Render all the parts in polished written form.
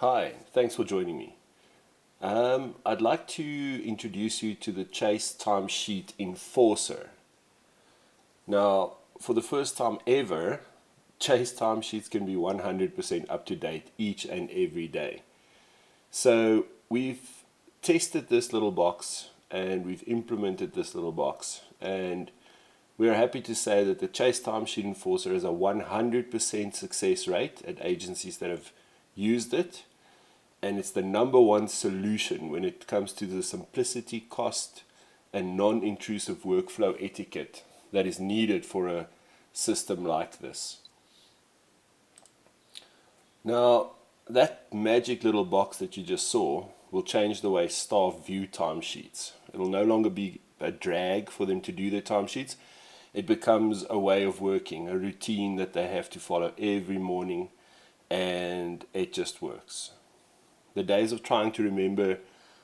Hi, thanks for joining me. I'd like to introduce you to the Chase Timesheet Enforcer. Now, for the first time ever, Chase timesheets can be 100% up to date each and every day. So we've tested this little box and we've implemented this little box, and we're happy to say that the Chase Timesheet Enforcer has a 100% success rate at agencies that have used it. And it's the number one solution when it comes to the simplicity, cost, and non-intrusive workflow etiquette that is needed for a system like this. Now, that magic little box that you just saw will change the way staff view timesheets. It'll no longer be a drag for them to do their timesheets. It becomes a way of working, a routine that they have to follow every morning, and it just works. The days of trying to remember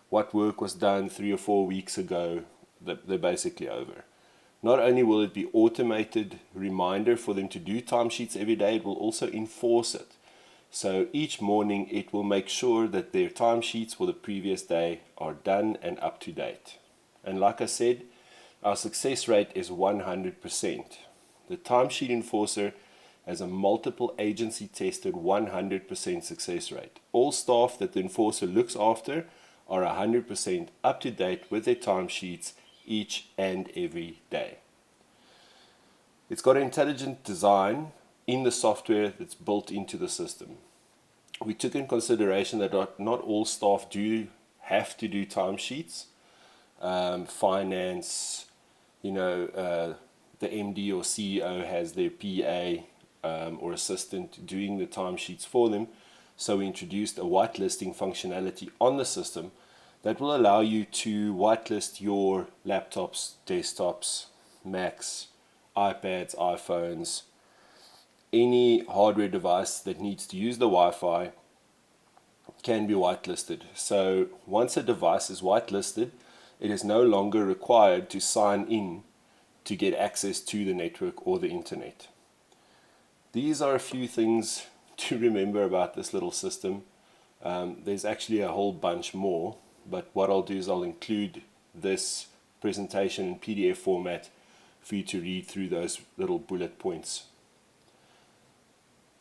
what work was done 3 or 4 weeks ago, they're basically over. Not only will it be automated reminder for them to do timesheets every day, it will also enforce it. So each morning it will make sure that their timesheets for the previous day are done and up to date. And like I said, our success rate is 100%. The Timesheet Enforcer has a multiple agency tested 100% success rate. All staff that the enforcer looks after are 100% up to date with their timesheets each and every day. It's got an intelligent design in the software that's built into the system. We took in consideration that not all staff do have to do timesheets. Finance, the MD or CEO has their PA or assistant doing the timesheets for them. So we introduced a whitelisting functionality on the system that will allow you to whitelist your laptops, desktops, Macs, iPads, iPhones, any hardware device that needs to use the Wi-Fi can be whitelisted. So once a device is whitelisted, it is no longer required to sign in to get access to the network or the internet. These are a few things to remember about this little system. There's actually a whole bunch more, but what I'll do is I'll include this presentation in PDF format for you to read through those little bullet points.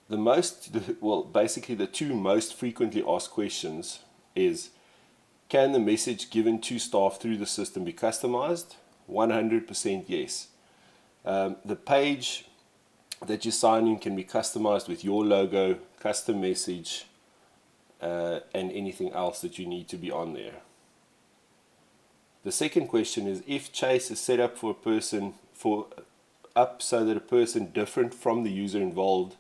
Basically the two most frequently asked questions is, can the message given to staff through the system be customized? 100% yes. The page that you sign in can be customized with your logo, custom message, and anything else that you need to be on there. The second question is, if Chase is set up for a person so that a person different from the user involved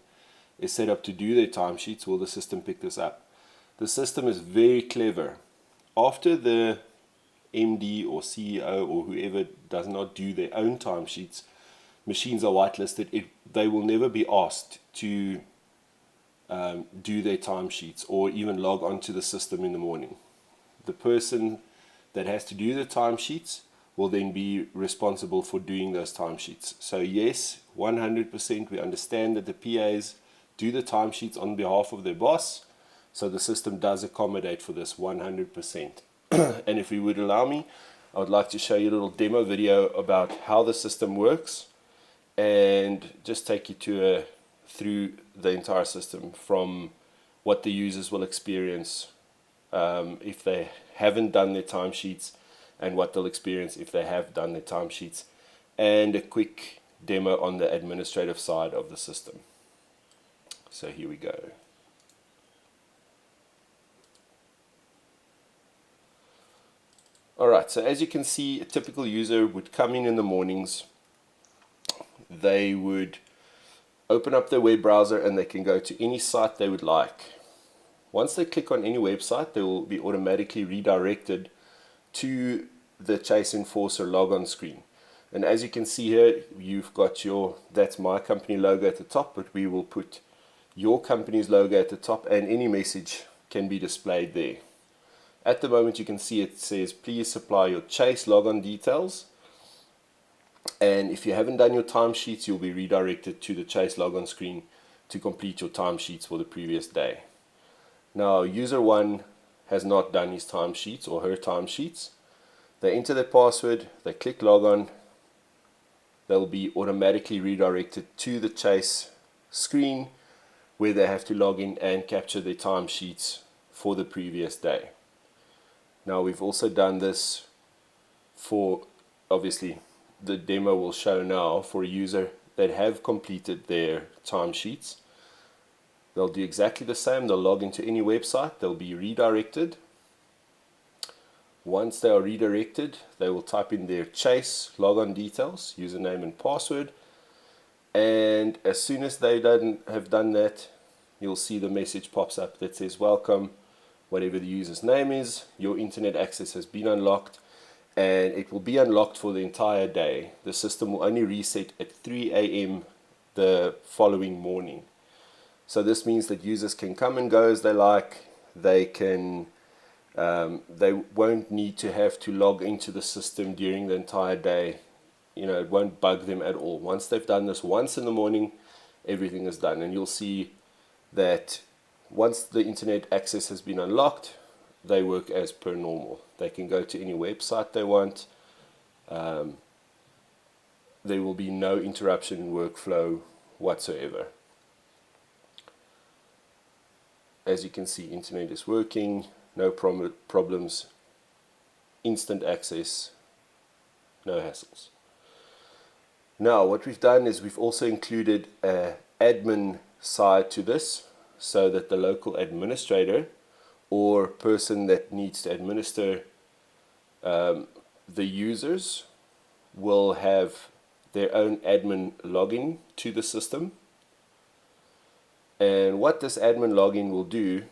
is set up to do their timesheets, will the system pick this up? The system is very clever. After the MD or CEO or whoever does not do their own timesheets, machines are whitelisted. They will never be asked to do their timesheets or even log onto the system in the morning. The person that has to do the timesheets will then be responsible for doing those timesheets. So yes, 100% we understand that the PAs do the timesheets on behalf of their boss, so the system does accommodate for this 100%. And if you would allow me, I would like to show you a little demo video about how the system works and just take you through the entire system, from what the users will experience if they haven't done their timesheets, and what they'll experience if they have done their timesheets, and a quick demo on the administrative side of the system. So here we go. Alright, so as you can see, a typical user would come in the mornings. They would open up their web browser and they can go to any site they would like. Once they click on any website, they will be automatically redirected to the Chase Enforcer logon screen. And as you can see here, you've got that's my company logo at the top, but we will put your company's logo at the top, and any message can be displayed there. At the moment you can see it says, please supply your Chase logon details. And if you haven't done your timesheets, you'll be redirected to the Chase logon screen to complete your timesheets for the previous day. Now, user 1 has not done his timesheets or her timesheets. They enter their password, they click log on, they'll be automatically redirected to the Chase screen where they have to log in and capture their timesheets for the previous day. Now, we've also done this for, obviously, the demo will show now for a user that have completed their timesheets. They'll do exactly the same. They'll log into any website. They'll be redirected. Once they are redirected, they will type in their Chase logon details, username and password. And as soon as they have done that, you'll see the message pops up that says, welcome, whatever the user's name is, your internet access has been unlocked, and it will be unlocked for the entire day. The system will only reset at 3 a.m. the following morning. So this means that users can come and go as they like. They can, they won't need to have to log into the system during the entire day. You know, it won't bug them at all. Once they've done this once in the morning, everything is done. And you'll see that once the internet access has been unlocked, they work as per normal. They can go to any website they want. There will be no interruption in workflow whatsoever. As you can see, internet is working, no problems, instant access, no hassles. Now, what we've done is we've also included an admin side to this so that the local administrator or person that needs to administer the users will have their own admin login to the system. And what this admin login will do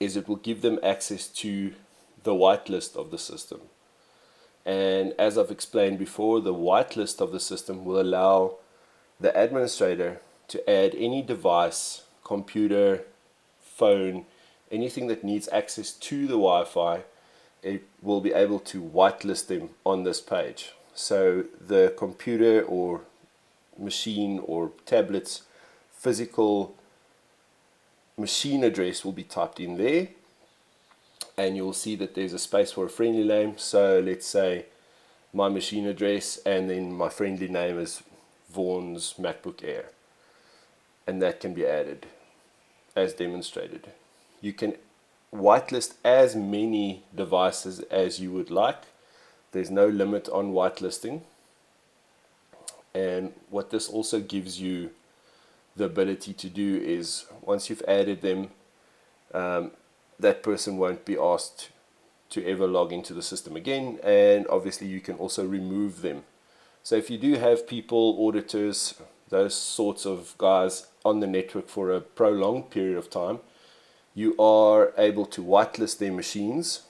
is it will give them access to the whitelist of the system. And as I've explained before, the whitelist of the system will allow the administrator to add any device, computer, phone, anything that needs access to the Wi-Fi. It will be able to whitelist them on this page. So the computer or machine or tablet's physical machine address will be typed in there, and you'll see that there's a space for a friendly name. So let's say my machine address, and then my friendly name is Vaughn's MacBook Air, and that can be added as demonstrated. You can whitelist as many devices as you would like. There's no limit on whitelisting. And what this also gives you the ability to do is once you've added them, that person won't be asked to ever log into the system again, and obviously you can also remove them. So if you do have people, auditors, those sorts of guys on the network for a prolonged period of time, you are able to whitelist their machines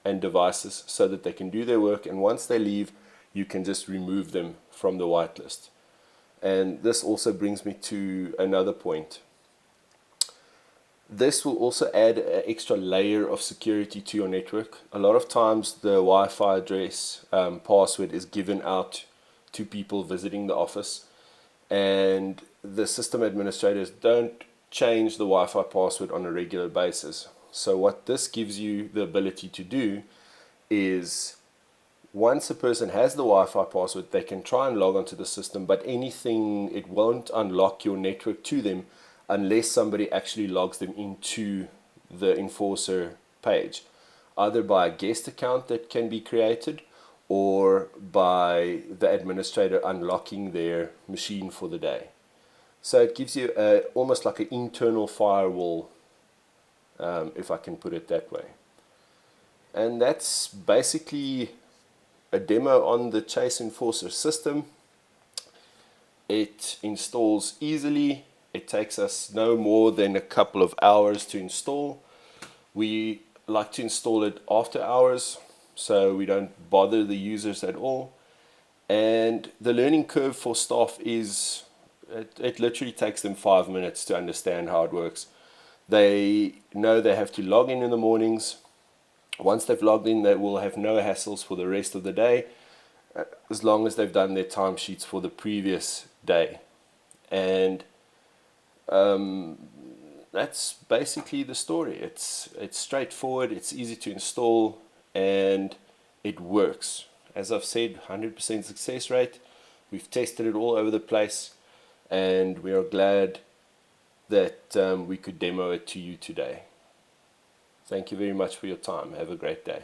and devices so that they can do their work, and once they leave, you can just remove them from the whitelist. And this also brings me to another point. This will also add an extra layer of security to your network. A lot of times the Wi-Fi address password is given out to people visiting the office, and the system administrators don't change the Wi-Fi password on a regular basis. So what this gives you the ability to do is once a person has the Wi-Fi password, they can try and log onto the system, but it won't unlock your network to them unless somebody actually logs them into the Enforcer page, either by a guest account that can be created or by the administrator unlocking their machine for the day. So it gives you almost like an internal firewall, if I can put it that way. And that's basically a demo on the Chase Enforcer system. It installs easily. It takes us no more than a couple of hours to install. We like to install it after hours so we don't bother the users at all. And the learning curve for staff is, it literally takes them 5 minutes to understand how it works. They know they have to log in the mornings. Once they've logged in, they will have no hassles for the rest of the day, as long as they've done their timesheets for the previous day. And that's basically the story. It's straightforward, it's easy to install, and it works. As I've said, 100% success rate. We've tested it all over the place, and we are glad that we could demo it to you today. Thank you very much for your time. Have a great day.